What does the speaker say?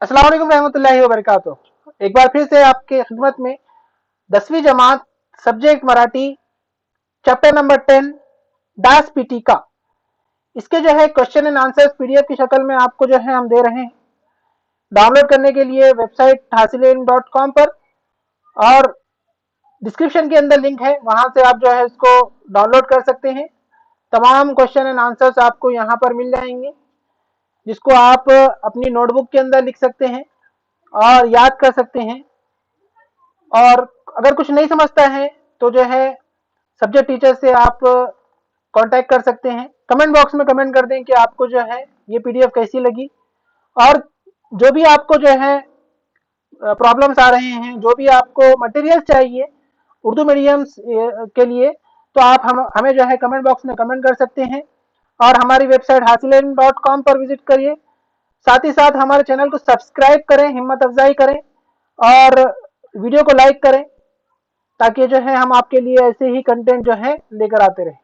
अस्सलाम वालेकुम रहमतुल्लाहि व बरकातुहू। एक बार फिर से आपके खिदमत में 10वीं जमात सब्जेक्ट मराठी चैप्टर नंबर 10 दास पीटी का इसके जो है क्वेश्चन एंड आंसर्स पीडीएफ की शक्ल में आपको जो है हम दे रहे हैं। डाउनलोड करने के लिए वेबसाइट hasilin.com पर और डिस्क्रिप्शन के अंदर लिंक है, वहां से आप जो है इसको डाउनलोड कर सकते हैं। तमाम क्वेश्चन एंड आंसर्स आपको यहाँ पर मिल जाएंगे, जिसको आप अपनी नोटबुक के अंदर लिख सकते हैं और याद कर सकते हैं। और अगर कुछ नहीं समझता है तो जो है सब्जेक्ट टीचर से आप कांटेक्ट कर सकते हैं। कमेंट बॉक्स में कमेंट कर दें कि आपको जो है ये पीडीएफ कैसी लगी, और जो भी आपको जो है प्रॉब्लम्स आ रहे हैं, जो भी आपको मटेरियल चाहिए उर्दू मीडियम के लिए, तो आप हमें जो है कमेंट बॉक्स में कमेंट कर सकते हैं और हमारी वेबसाइट hasilin.com पर विजिट करिए। साथ ही साथ हमारे चैनल को सब्सक्राइब करें, हिम्मत अफजाई करें और वीडियो को लाइक करें, ताकि जो है हम आपके लिए ऐसे ही कंटेंट जो है लेकर आते रहें।